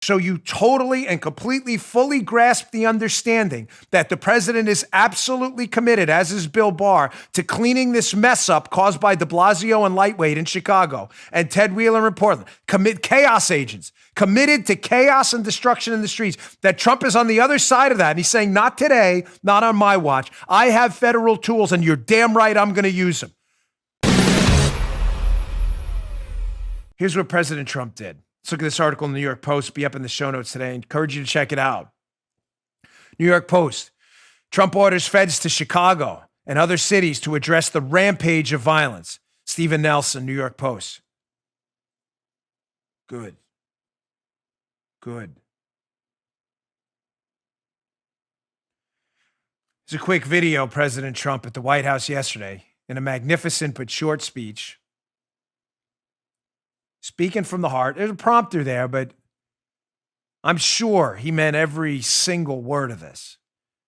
So you totally and completely fully grasp the understanding that the president is absolutely committed, as is Bill Barr, to cleaning this mess up caused by de Blasio and Lightweight in Chicago and Ted Wheeler in Portland. Chaos agents committed to chaos and destruction in the streets. That Trump is on the other side of that. And he's saying, not today, not on my watch. I have federal tools and you're damn right I'm going to use them. Here's what President Trump did. Let's look at this article in the New York Post. Be up in the show notes today. I encourage you to check it out. New York Post. Trump orders feds to Chicago and other cities to address the rampage of violence. Stephen Nelson, New York Post. Good. Here's a quick video of President Trump at the White House yesterday in a magnificent but short speech. Speaking from the heart. There's a prompter there, but I'm sure he meant every single word of this.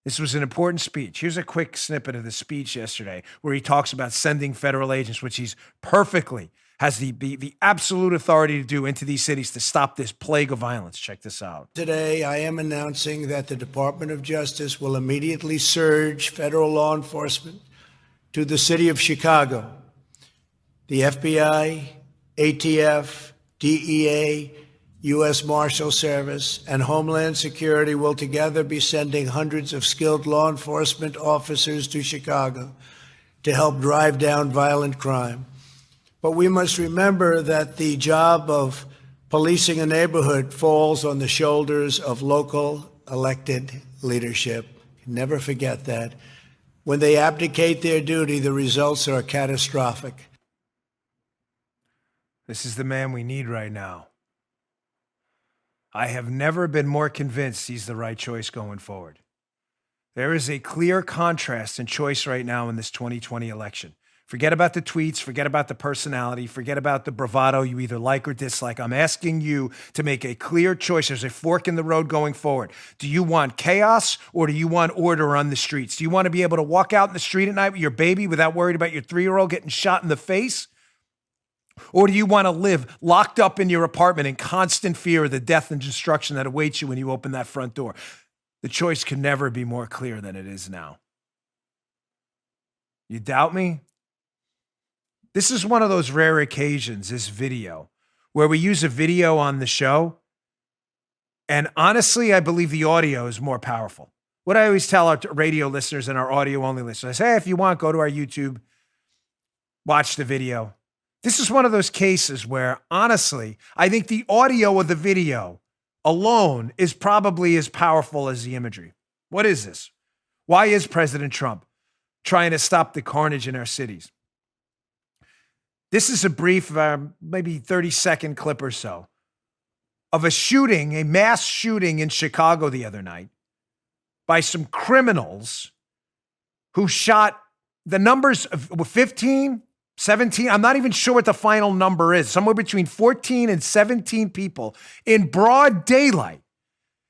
This was an important speech. Here's a quick snippet of the speech yesterday where he talks about sending federal agents, which he's perfectly has the absolute authority to do into these cities to stop this plague of violence. Check this out. Today, I am announcing that the Department of Justice will immediately surge federal law enforcement to the city of Chicago. The FBI, ATF, DEA, U.S. Marshal Service, and Homeland Security will together be sending hundreds of skilled law enforcement officers to Chicago to help drive down violent crime. But we must remember that the job of policing a neighborhood falls on the shoulders of local elected leadership. Never forget that. When they abdicate their duty, the results are catastrophic. This is the man we need right now. I have never been more convinced he's the right choice going forward. There is a clear contrast in choice right now in this 2020 election. Forget about the tweets, forget about the personality, forget about the bravado you either like or dislike. I'm asking you to make a clear choice. There's a fork in the road going forward. Do you want chaos or do you want order on the streets? Do you want to be able to walk out in the street at night with your baby without worried about your 3-year-old getting shot in the face? Or do you want to live locked up in your apartment in constant fear of the death and destruction that awaits you when you open that front door? The choice can never be more clear than it is now. You doubt me? This is one of those rare occasions, this video, where we use a video on the show. And honestly, I believe the audio is more powerful. What I always tell our radio listeners and our audio-only listeners, I say, hey, if you want, go to our YouTube, watch the video. This is one of those cases where, honestly, I think the audio of the video alone is probably as powerful as the imagery. What is this? Why is President Trump trying to stop the carnage in our cities? This is a brief, maybe 30-second clip or so of a shooting, a mass shooting in Chicago the other night by some criminals who shot the numbers of 15, 17, I'm not even sure what the final number is, somewhere between 14 and 17 people in broad daylight.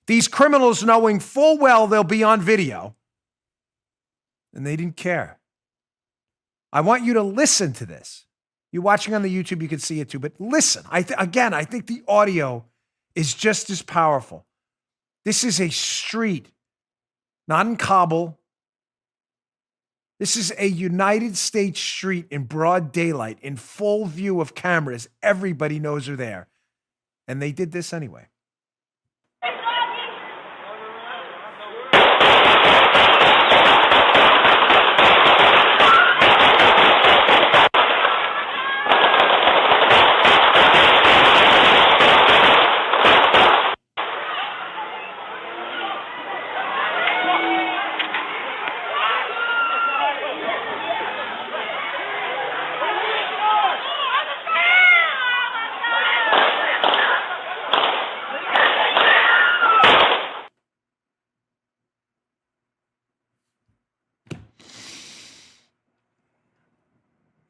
These criminals knowing full well they'll be on video, and they didn't care. I want you to listen to this. You're watching on the YouTube, you can see it too, but listen. I think the audio is just as powerful. This is a street, not in Kabul. This is a United States street in broad daylight, in full view of cameras. Everybody knows they're there. And they did this anyway.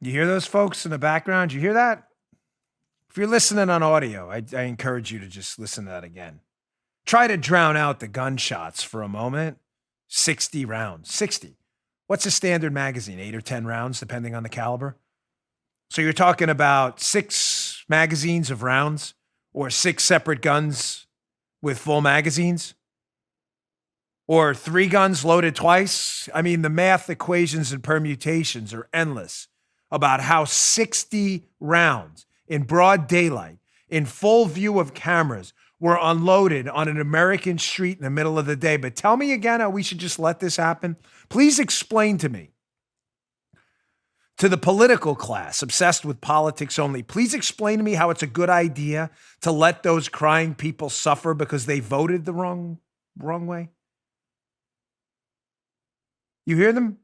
You hear those folks in the background? You hear that? If you're listening on audio, I encourage you to just listen to that again. Try to drown out the gunshots for a moment. 60 rounds. 60. What's a standard magazine? 8 or 10 rounds, depending on the caliber? So you're talking about 6 magazines of rounds or 6 separate guns with full magazines? Or 3 guns loaded twice? I mean, the math equations and permutations are endless about how 60 rounds in broad daylight, in full view of cameras, were unloaded on an American street in the middle of the day. But tell me again how we should just let this happen. Please explain to me, to the political class obsessed with politics only, please explain to me how it's a good idea to let those crying people suffer because they voted the wrong way. You hear them?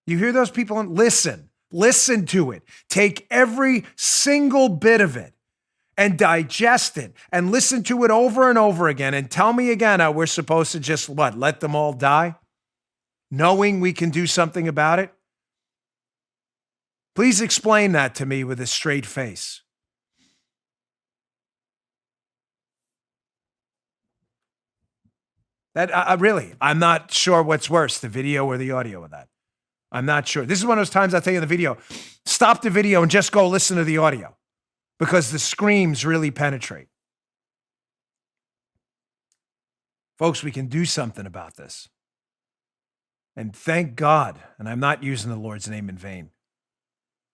You hear those people? Listen to it. Take every single bit of it and digest it and listen to it over and over again and tell me again how we're supposed to just what? Let them all die? Knowing we can do something about it? Please explain that to me with a straight face. That really, I'm not sure what's worse, the video or the audio of that. I'm not sure. This is one of those times I tell you in the video, stop the video and just go listen to the audio because the screams really penetrate. Folks, we can do something about this. And thank God, and I'm not using the Lord's name in vain.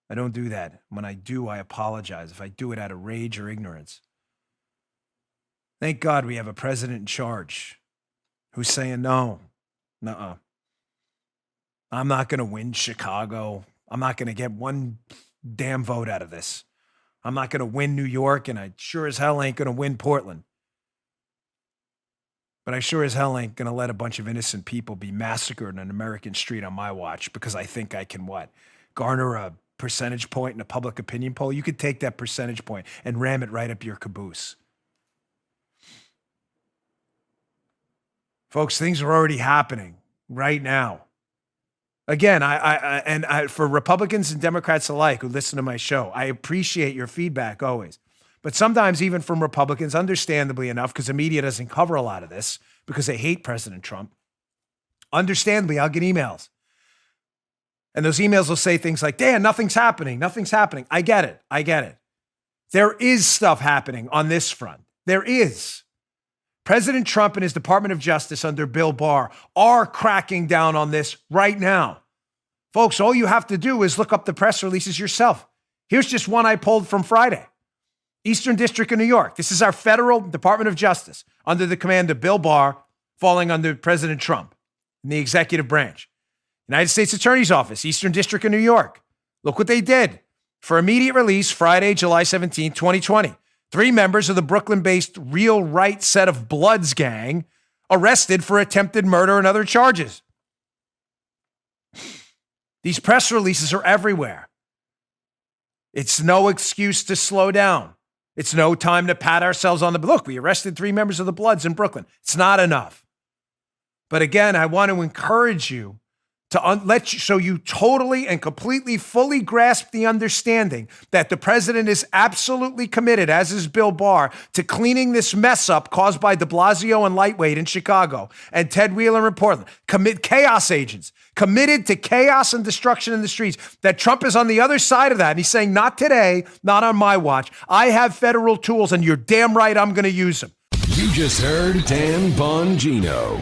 I don't do that. When I do, I apologize if I do it out of rage or ignorance. Thank God we have a president in charge who's saying, no, nuh-uh. I'm not going to win Chicago. I'm not going to get one damn vote out of this. I'm not going to win New York, and I sure as hell ain't going to win Portland. But I sure as hell ain't going to let a bunch of innocent people be massacred in an American street on my watch because I think I can what? Garner a percentage point in a public opinion poll? You could take that percentage point and ram it right up your caboose. Folks, things are already happening right now. Again, for Republicans and Democrats alike who listen to my show, I appreciate your feedback always. But sometimes even from Republicans, understandably enough, because the media doesn't cover a lot of this because they hate President Trump, understandably, I'll get emails. And those emails will say things like, Dan, nothing's happening. Nothing's happening. I get it. There is stuff happening on this front. There is. President Trump and his Department of Justice under Bill Barr are cracking down on this right now. Folks, all you have to do is look up the press releases yourself. Here's just one I pulled from Friday. Eastern District of New York. This is our federal Department of Justice under the command of Bill Barr, falling under President Trump in the executive branch. United States Attorney's Office, Eastern District of New York. Look what they did. For immediate release, Friday, July 17, 2020. 3 members of the Brooklyn-based Real Right Set of Bloods gang arrested for attempted murder and other charges. These press releases are everywhere. It's no excuse to slow down. It's no time to pat ourselves on the look. We arrested 3 members of the Bloods in Brooklyn. It's not enough. But again, I want to encourage you to so you totally and completely fully grasp the understanding that the president is absolutely committed, as is Bill Barr, to cleaning this mess up caused by de Blasio and Lightweight in Chicago and Ted Wheeler in Portland. Chaos agents committed to chaos and destruction in the streets. That Trump is on the other side of that. And he's saying, not today, not on my watch. I have federal tools and you're damn right I'm going to use them. You just heard Dan Bongino.